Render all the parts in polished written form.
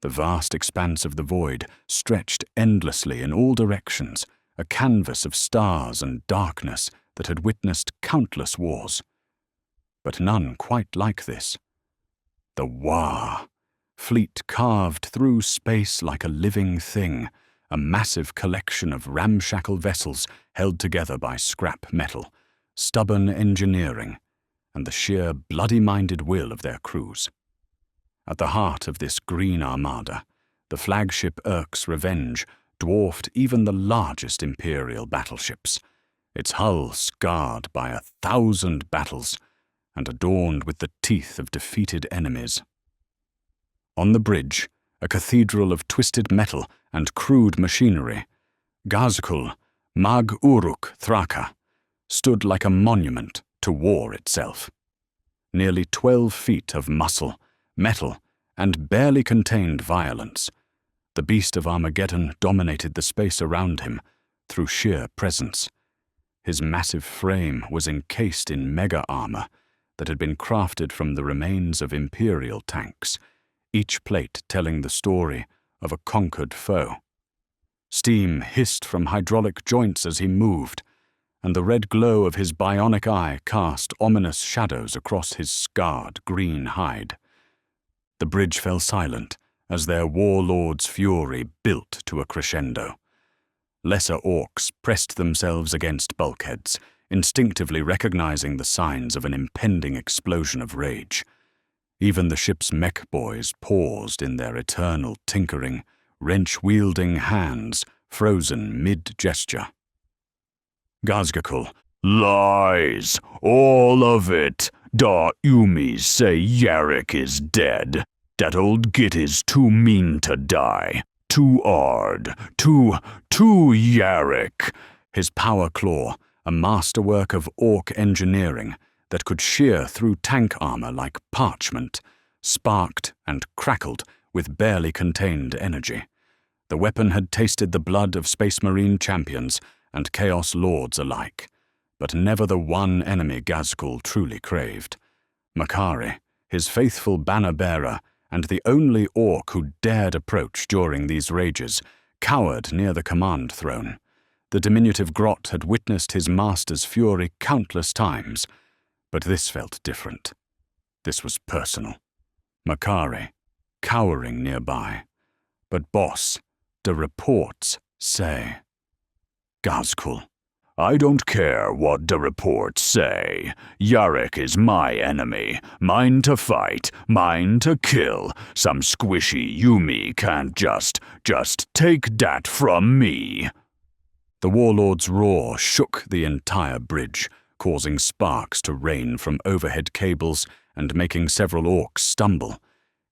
The vast expanse of the void stretched endlessly in all directions, a canvas of stars and darkness that had witnessed countless wars. But none quite like this. The War, fleet carved through space like a living thing, a massive collection of ramshackle vessels held together by scrap metal, stubborn engineering, and the sheer bloody-minded will of their crews. At the heart of this green armada, the flagship Orks' Revenge dwarfed even the largest Imperial battleships, its hull scarred by 1,000 battles and adorned with the teeth of defeated enemies. On the bridge, a cathedral of twisted metal and crude machinery, Ghazghkull Mag Uruk Thraka stood like a monument to war itself. Nearly 12 feet of muscle, metal, and barely contained violence, the Beast of Armageddon dominated the space around him through sheer presence. His massive frame was encased in mega armor that had been crafted from the remains of Imperial tanks, each plate telling the story of a conquered foe. Steam hissed from hydraulic joints as he moved, and the red glow of his bionic eye cast ominous shadows across his scarred green hide. The bridge fell silent as their warlord's fury built to a crescendo. Lesser orcs pressed themselves against bulkheads, instinctively recognizing the signs of an impending explosion of rage. Even the ship's mech boys paused in their eternal tinkering, wrench-wielding hands frozen mid-gesture. Ghazghkull, Lies, all of it. Da Umis say Yarrick is dead. Dat old git is too mean to die. Too hard. Too Yarrick. His power claw, a masterwork of Ork engineering that could shear through tank armor like parchment, sparked and crackled with barely contained energy. The weapon had tasted the blood of Space Marine champions and Chaos Lords alike, but never the one enemy Ghazghkull truly craved. Makari, his faithful banner-bearer and the only Ork who dared approach during these rages, cowered near the command throne. The diminutive grot had witnessed his master's fury countless times, but this felt different. This was personal. Makari, cowering nearby. But boss, the reports say. Ghazghkull, I don't care what the reports say. Yarrick is my enemy. Mine to fight, mine to kill. Some squishy Yumi can't just take that from me. The warlord's roar shook the entire bridge, causing sparks to rain from overhead cables and making several orcs stumble.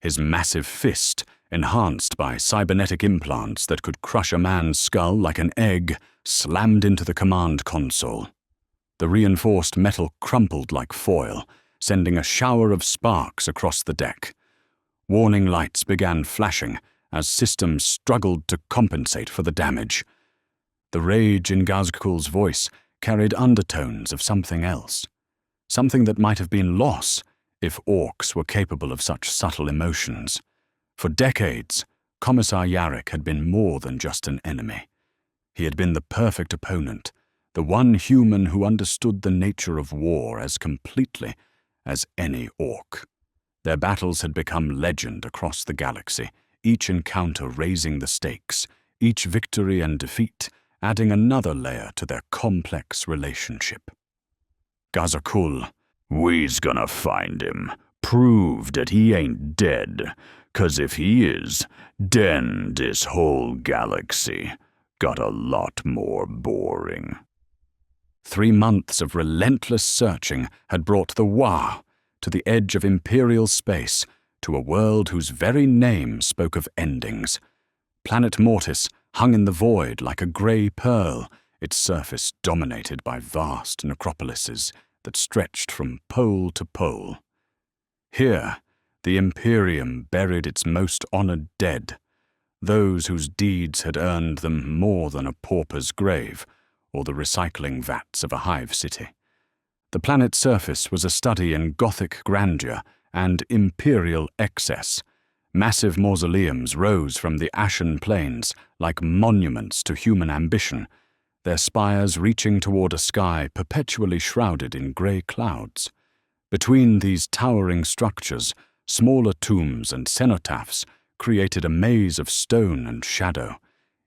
His massive fist, enhanced by cybernetic implants that could crush a man's skull like an egg, slammed into the command console. The reinforced metal crumpled like foil, sending a shower of sparks across the deck. Warning lights began flashing as systems struggled to compensate for the damage. The rage in Ghazghkull's voice carried undertones of something else, something that might have been loss if orcs were capable of such subtle emotions. For decades, Commissar Yarrick had been more than just an enemy. He had been the perfect opponent, the one human who understood the nature of war as completely as any orc. Their battles had become legend across the galaxy, each encounter raising the stakes, each victory and defeat adding another layer to their complex relationship. Ghazghkull, we's gonna find him, prove that he ain't dead, 'cause if he is, then this whole galaxy got a lot more boring. 3 months of relentless searching had brought the Wa to the edge of Imperial space, to a world whose very name spoke of endings. Planet Mortis hung in the void like a grey pearl, its surface dominated by vast necropolises that stretched from pole to pole. Here, the Imperium buried its most honored dead, those whose deeds had earned them more than a pauper's grave or the recycling vats of a hive city. The planet's surface was a study in Gothic grandeur and imperial excess, Massive mausoleums rose from the ashen plains like monuments to human ambition, their spires reaching toward a sky perpetually shrouded in grey clouds. Between these towering structures, smaller tombs and cenotaphs created a maze of stone and shadow,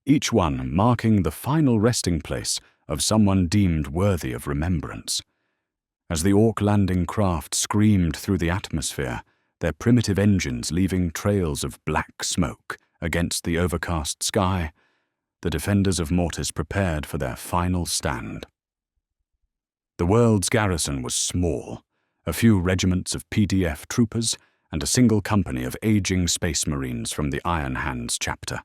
each one marking the final resting place of someone deemed worthy of remembrance. As the Ork landing craft screamed through the atmosphere, their primitive engines leaving trails of black smoke against the overcast sky, the defenders of Mortis prepared for their final stand. The world's garrison was small, a few regiments of PDF troopers and a single company of aging space marines from the Iron Hands chapter,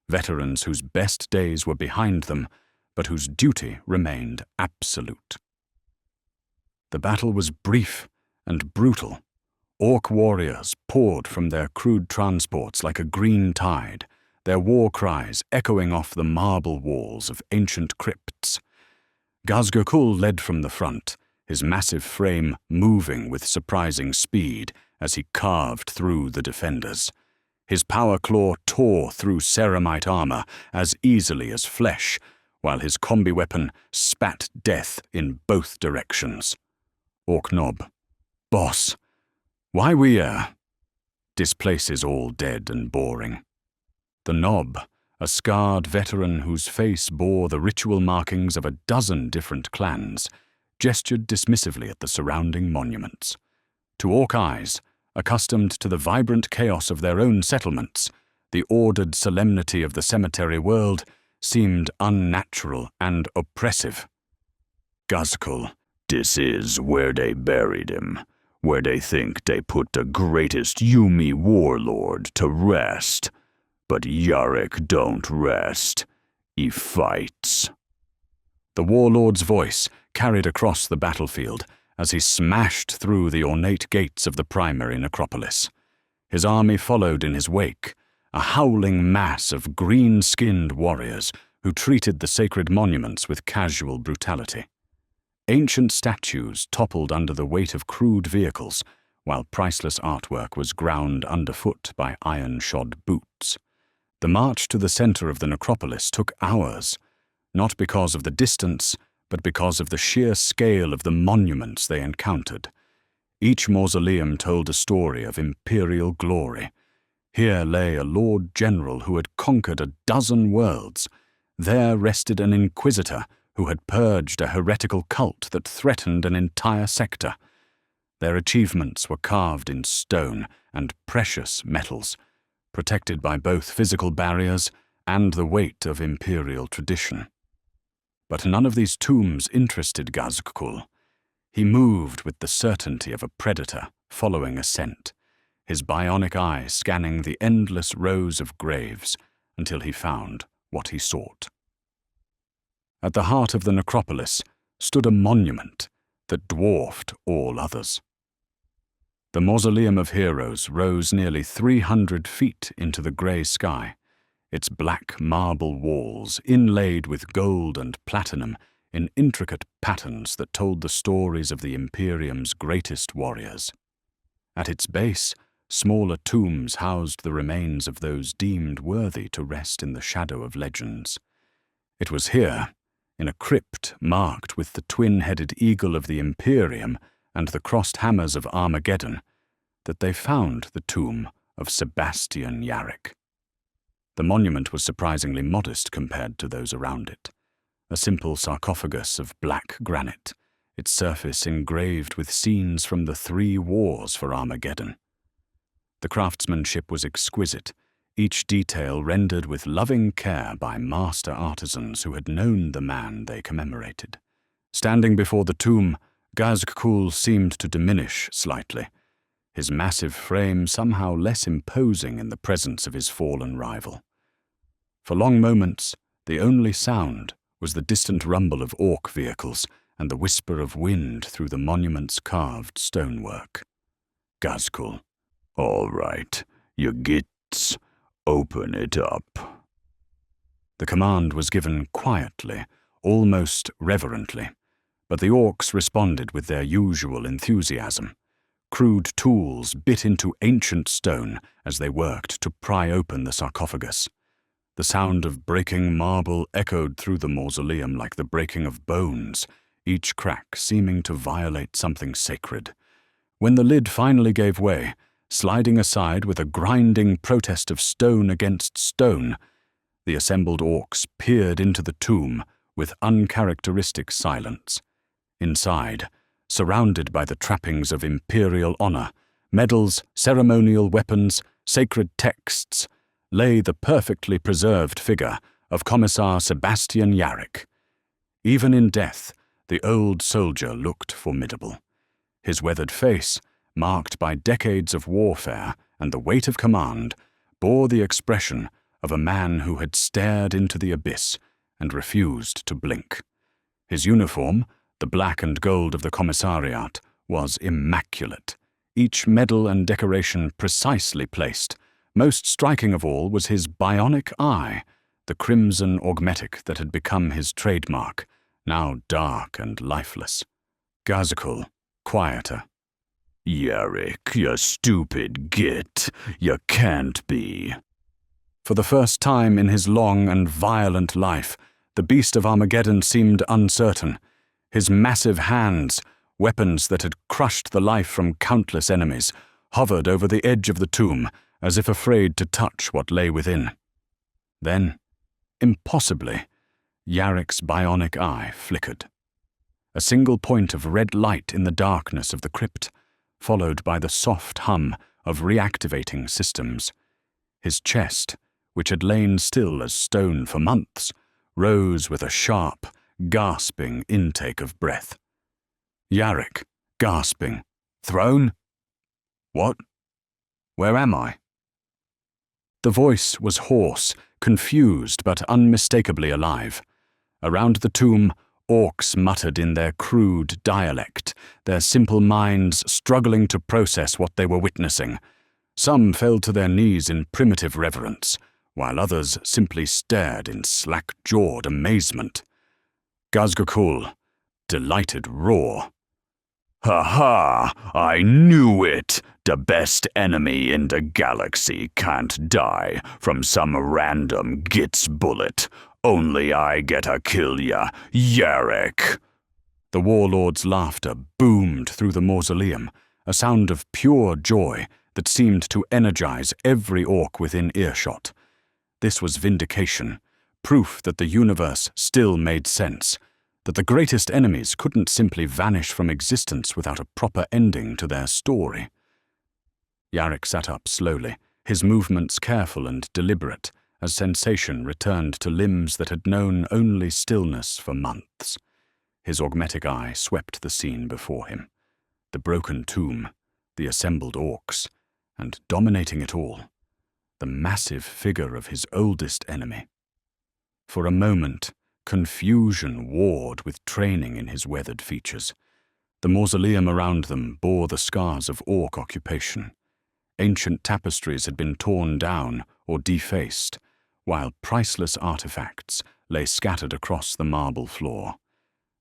veterans whose best days were behind them, but whose duty remained absolute. The battle was brief and brutal. Ork warriors poured from their crude transports like a green tide, their war cries echoing off the marble walls of ancient crypts. Ghazghkull led from the front, his massive frame moving with surprising speed as he carved through the defenders. His power claw tore through ceramite armor as easily as flesh, while his combi weapon spat death in both directions. Ork Nob, boss, why we here? This place is all dead and boring. The Nob, a scarred veteran whose face bore the ritual markings of a dozen different clans, gestured dismissively at the surrounding monuments. To Ork eyes, accustomed to the vibrant chaos of their own settlements, the ordered solemnity of the cemetery world seemed unnatural and oppressive. Ghazghkull, This is where they buried him, where they think they put the greatest Yuumi warlord to rest. But Yarrick don't rest. He fights. The warlord's voice carried across the battlefield as he smashed through the ornate gates of the primary necropolis. His army followed in his wake, a howling mass of green-skinned warriors who treated the sacred monuments with casual brutality. Ancient statues toppled under the weight of crude vehicles, while priceless artwork was ground underfoot by iron-shod boots. The march to the center of the necropolis took hours, not because of the distance, but because of the sheer scale of the monuments they encountered. Each mausoleum told a story of imperial glory. Here lay a Lord General who had conquered a dozen worlds. There rested an Inquisitor who had purged a heretical cult that threatened an entire sector. Their achievements were carved in stone and precious metals, protected by both physical barriers and the weight of imperial tradition. But none of these tombs interested Ghazghkull. He moved with the certainty of a predator following a scent, his bionic eye scanning the endless rows of graves until he found what he sought. At the heart of the necropolis stood a monument that dwarfed all others. The Mausoleum of Heroes rose nearly 300 feet into the grey sky, its black marble walls inlaid with gold and platinum in intricate patterns that told the stories of the Imperium's greatest warriors. At its base, smaller tombs housed the remains of those deemed worthy to rest in the shadow of legends. It was here, in a crypt marked with the twin-headed eagle of the Imperium and the crossed hammers of Armageddon, that they found the tomb of Sebastian Yarrick. The monument was surprisingly modest compared to those around it. A simple sarcophagus of black granite, its surface engraved with scenes from the 3 wars for Armageddon. The craftsmanship was exquisite, each detail rendered with loving care by master artisans who had known the man they commemorated. Standing before the tomb, Ghazghkull seemed to diminish slightly, his massive frame somehow less imposing in the presence of his fallen rival. For long moments, the only sound was the distant rumble of Ork vehicles and the whisper of wind through the monument's carved stonework. Ghazghkull, All right, you gits. Open it up. The command was given quietly, almost reverently, but the Orks responded with their usual enthusiasm. Crude tools bit into ancient stone as they worked to pry open the sarcophagus. The sound of breaking marble echoed through the mausoleum like the breaking of bones, each crack seeming to violate something sacred. When the lid finally gave way, sliding aside with a grinding protest of stone against stone, the assembled orcs peered into the tomb with uncharacteristic silence. Inside, surrounded by the trappings of imperial honor, medals, ceremonial weapons, sacred texts, lay the perfectly preserved figure of Commissar Sebastian Yarrick. Even in death, the old soldier looked formidable. His weathered face, marked by decades of warfare and the weight of command, bore the expression of a man who had stared into the abyss and refused to blink. His uniform, the black and gold of the commissariat, was immaculate, each medal and decoration precisely placed. Most striking of all was his bionic eye, the crimson augmetic that had become his trademark, now dark and lifeless. Ghazghkull, quieter. Yarrick, you stupid git. You can't be. For the first time in his long and violent life, the Beast of Armageddon seemed uncertain. His massive hands, weapons that had crushed the life from countless enemies, hovered over the edge of the tomb, as if afraid to touch what lay within. Then, impossibly, Yarrick's bionic eye flickered. A single point of red light in the darkness of the crypt, followed by the soft hum of reactivating systems. His chest, which had lain still as stone for months, rose with a sharp, gasping intake of breath. Yarrick, gasping. Throne? What? Where am I? The voice was hoarse, confused but unmistakably alive. Around the tomb, orcs muttered in their crude dialect, their simple minds struggling to process what they were witnessing. Some fell to their knees in primitive reverence, while others simply stared in slack-jawed amazement. Ghazghkull, delighted roar. Ha ha! I knew it! The best enemy in the galaxy can't die from some random git's bullet. Only I gotta kill ya, Yarrick! The warlord's laughter boomed through the mausoleum, a sound of pure joy that seemed to energize every orc within earshot. This was vindication, proof that the universe still made sense, that the greatest enemies couldn't simply vanish from existence without a proper ending to their story. Yarrick sat up slowly, his movements careful and deliberate, as sensation returned to limbs that had known only stillness for months. His augmetic eye swept the scene before him. The broken tomb, the assembled orcs, and dominating it all, the massive figure of his oldest enemy. For a moment, confusion warred with training in his weathered features. The mausoleum around them bore the scars of orc occupation. Ancient tapestries had been torn down or defaced, while priceless artifacts lay scattered across the marble floor.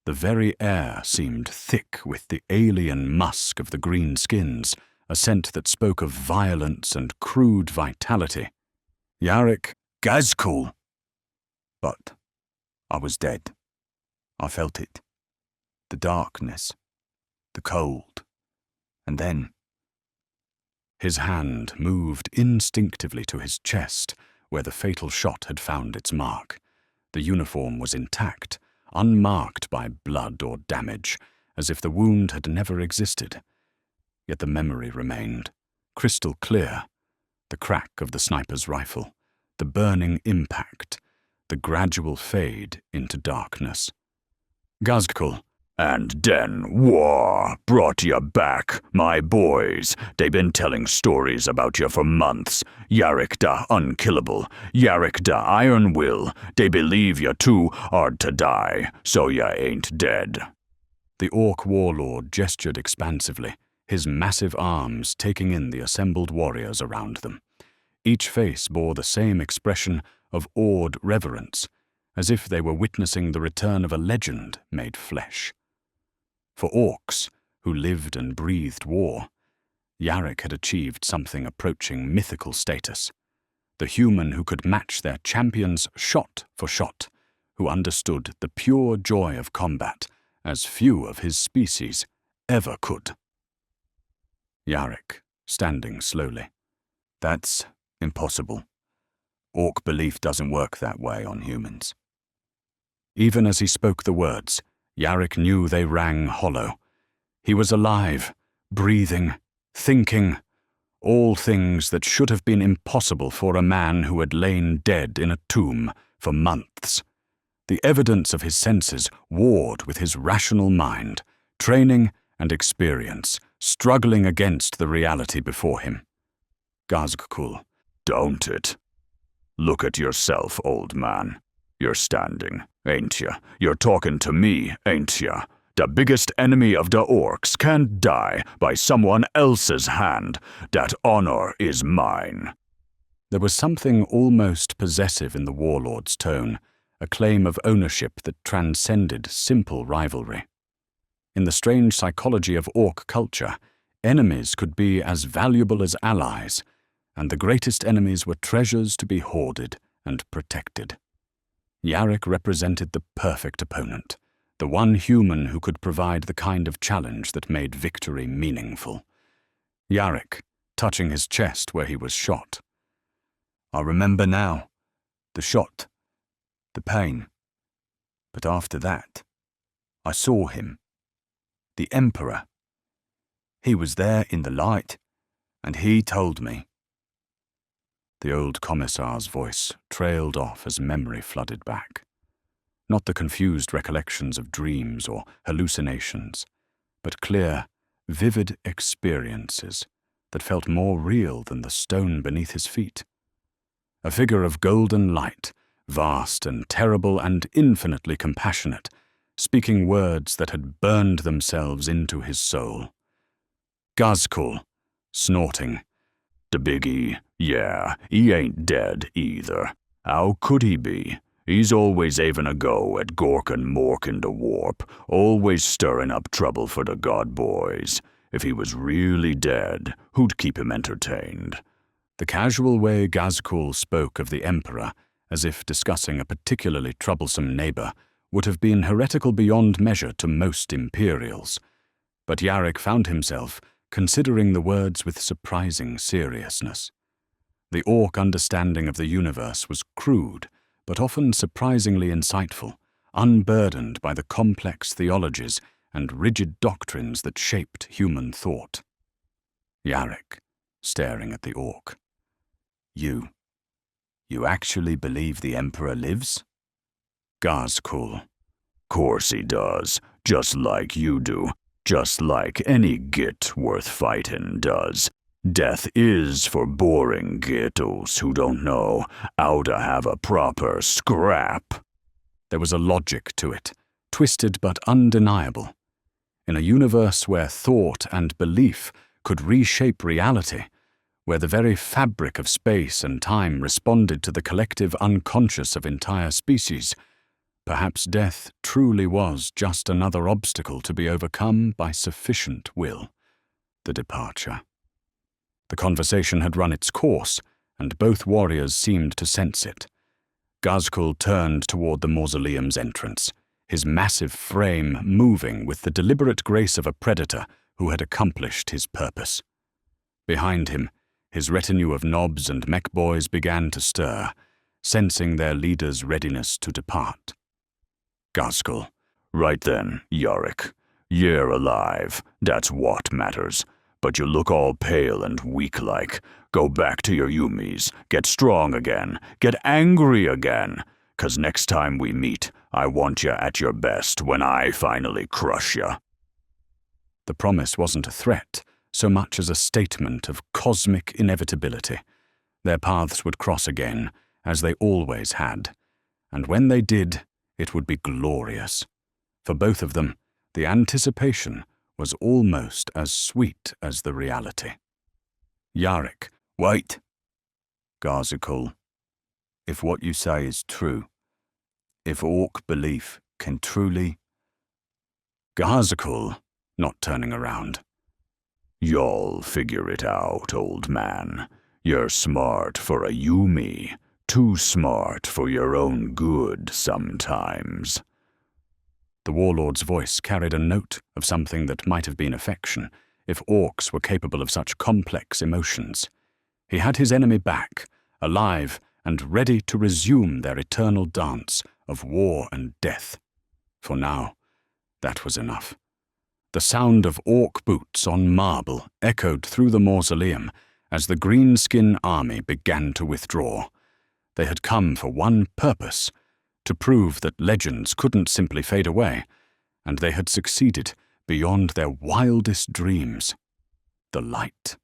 The very air seemed thick with the alien musk of the green skins, a scent that spoke of violence and crude vitality. Yarrick, Ghazghkull! But I was dead. I felt it. The darkness, the cold, and then his hand moved instinctively to his chest, where the fatal shot had found its mark. The uniform was intact, unmarked by blood or damage, as if the wound had never existed. Yet the memory remained, crystal clear. The crack of the sniper's rifle, the burning impact, the gradual fade into darkness. Ghazghkull. And then war brought you back, my boys. They been telling stories about you for months. Yarrick the unkillable, Yarrick the iron will. They believe you too hard to die, so you ain't dead. The orc warlord gestured expansively, his massive arms taking in the assembled warriors around them. Each face bore the same expression of awed reverence, as if they were witnessing the return of a legend made flesh. For orcs, who lived and breathed war, Yarrick had achieved something approaching mythical status. The human who could match their champions shot for shot, who understood the pure joy of combat as few of his species ever could. Yarrick, standing slowly. That's impossible. Orc belief doesn't work that way on humans. Even as he spoke the words, Yarrick knew they rang hollow. He was alive, breathing, thinking, all things that should have been impossible for a man who had lain dead in a tomb for months. The evidence of his senses warred with his rational mind, training and experience, struggling against the reality before him. Ghazghkull. Don't it? Look at yourself, old man. You're standing, ain't ya? You're talking to me, ain't ya? The biggest enemy of the Orks can't die by someone else's hand. That honor is mine. There was something almost possessive in the warlord's tone, a claim of ownership that transcended simple rivalry. In the strange psychology of Orc culture, enemies could be as valuable as allies, and the greatest enemies were treasures to be hoarded and protected. Yarrick represented the perfect opponent, the one human who could provide the kind of challenge that made victory meaningful. Yarrick, touching his chest where he was shot. I remember now. The shot. The pain. But after that, I saw him. The Emperor. He was there in the light, and he told me. The old Commissar's voice trailed off as memory flooded back. Not the confused recollections of dreams or hallucinations, but clear, vivid experiences that felt more real than the stone beneath his feet. A figure of golden light, vast and terrible and infinitely compassionate, speaking words that had burned themselves into his soul. Ghazghkull, snorting. The biggie, yeah, he ain't dead either. How could he be? He's always having a go at Gork and Mork in the warp, always stirring up trouble for the god boys. If he was really dead, who'd keep him entertained? The casual way Ghazghkull spoke of the Emperor, as if discussing a particularly troublesome neighbor, would have been heretical beyond measure to most Imperials. But Yarrick found himself considering the words with surprising seriousness. The Orc understanding of the universe was crude, but often surprisingly insightful, unburdened by the complex theologies and rigid doctrines that shaped human thought. Yarrick, staring at the Orc. You actually believe the Emperor lives? Ghazghkull. Course he does, just like you do, just like any git worth fighting does. Death is for boring gittos who don't know how to have a proper scrap. There was a logic to it, twisted but undeniable. In a universe where thought and belief could reshape reality, where the very fabric of space and time responded to the collective unconscious of entire species, perhaps death truly was just another obstacle to be overcome by sufficient will. The departure. The conversation had run its course, and both warriors seemed to sense it. Ghazghkull turned toward the mausoleum's entrance, his massive frame moving with the deliberate grace of a predator who had accomplished his purpose. Behind him, his retinue of nobs and mech boys began to stir, sensing their leader's readiness to depart. Ghazghkull. Right then, Yarrick. You're alive, that's what matters. But you look all pale and weak-like. Go back to your Yumis, get strong again, get angry again. 'Cause next time we meet, I want you at your best when I finally crush you. The promise wasn't a threat, so much as a statement of cosmic inevitability. Their paths would cross again, as they always had. And when they did, it would be glorious. For both of them, the anticipation was almost as sweet as the reality. Yarrick. Wait. Ghazghkull. If what you say is true, if Orc belief can truly... Ghazghkull, not turning around. You'll figure it out, old man. You're smart for a Yumi, too smart for your own good sometimes. The warlord's voice carried a note of something that might have been affection, if orcs were capable of such complex emotions. He had his enemy back, alive and ready to resume their eternal dance of war and death. For now, that was enough. The sound of orc boots on marble echoed through the mausoleum as the greenskin army began to withdraw. They had come for one purpose, to prove that legends couldn't simply fade away, and they had succeeded beyond their wildest dreams. The light.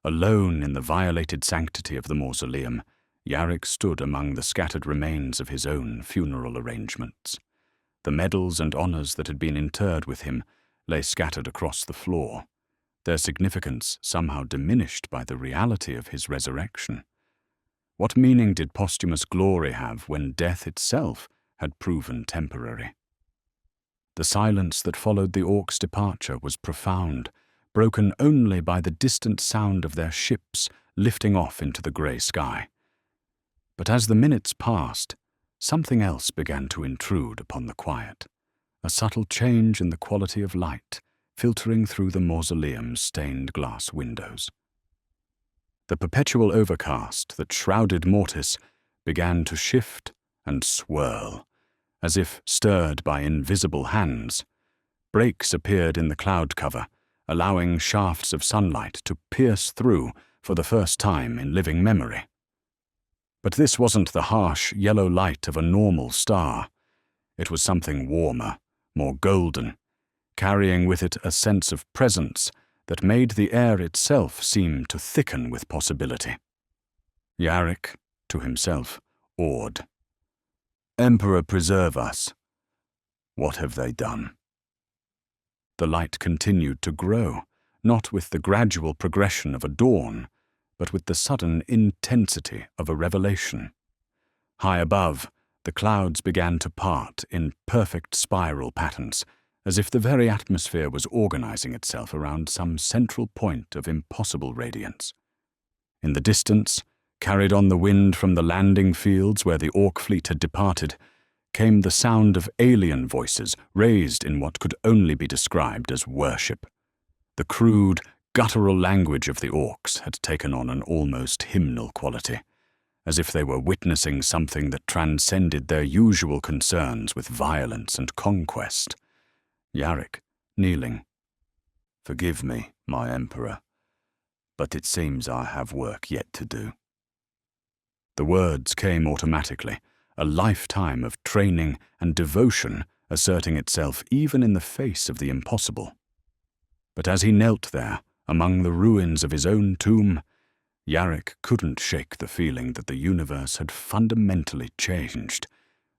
Alone in the violated sanctity of the mausoleum, Yarrick stood among the scattered remains of his own funeral arrangements. The medals and honors that had been interred with him lay scattered across the floor, their significance somehow diminished by the reality of his resurrection. What meaning did posthumous glory have when death itself had proven temporary? The silence that followed the orcs' departure was profound, broken only by the distant sound of their ships lifting off into the grey sky. But as the minutes passed, something else began to intrude upon the quiet, a subtle change in the quality of light filtering through the mausoleum's stained glass windows. The perpetual overcast that shrouded Mortis began to shift and swirl, as if stirred by invisible hands. Breaks appeared in the cloud cover, allowing shafts of sunlight to pierce through for the first time in living memory. But this wasn't the harsh yellow light of a normal star. It was something warmer, more golden, carrying with it a sense of presence that made the air itself seem to thicken with possibility. Yarrick, to himself, awed. Emperor preserve us. What have they done? The light continued to grow, not with the gradual progression of a dawn, but with the sudden intensity of a revelation. High above, the clouds began to part in perfect spiral patterns, as if the very atmosphere was organizing itself around some central point of impossible radiance. In the distance, carried on the wind from the landing fields where the orc fleet had departed, came the sound of alien voices raised in what could only be described as worship. The crude, guttural language of the orcs had taken on an almost hymnal quality, as if they were witnessing something that transcended their usual concerns with violence and conquest. Yarrick, kneeling. Forgive me, my Emperor, but it seems I have work yet to do. The words came automatically, a lifetime of training and devotion asserting itself even in the face of the impossible. But as he knelt there, among the ruins of his own tomb, Yarrick couldn't shake the feeling that the universe had fundamentally changed.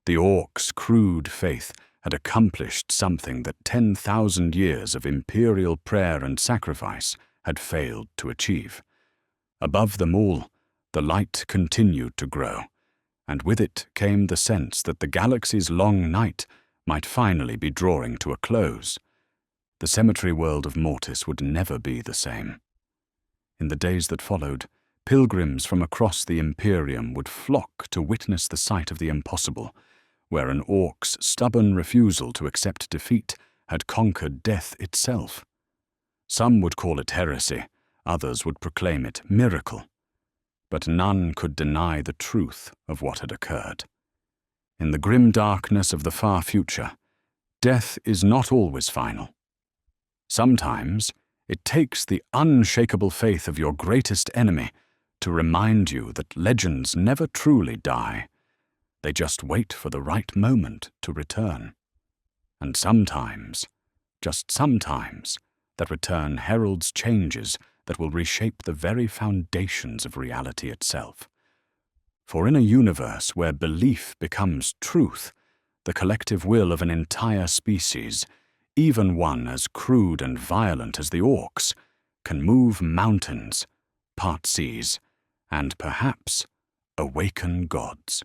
The orcs' crude faith had accomplished something that 10,000 years of imperial prayer and sacrifice had failed to achieve. Above them all, the light continued to grow, and with it came the sense that the galaxy's long night might finally be drawing to a close. The cemetery world of Mortis would never be the same. In the days that followed, pilgrims from across the Imperium would flock to witness the sight of the impossible, where an orc's stubborn refusal to accept defeat had conquered death itself. Some would call it heresy, others would proclaim it miracle. But none could deny the truth of what had occurred. In the grim darkness of the far future, death is not always final. Sometimes it takes the unshakable faith of your greatest enemy to remind you that legends never truly die. They just wait for the right moment to return. And sometimes, just sometimes, that return heralds changes that will reshape the very foundations of reality itself. For in a universe where belief becomes truth, the collective will of an entire species, even one as crude and violent as the orcs, can move mountains, part seas, and perhaps awaken gods.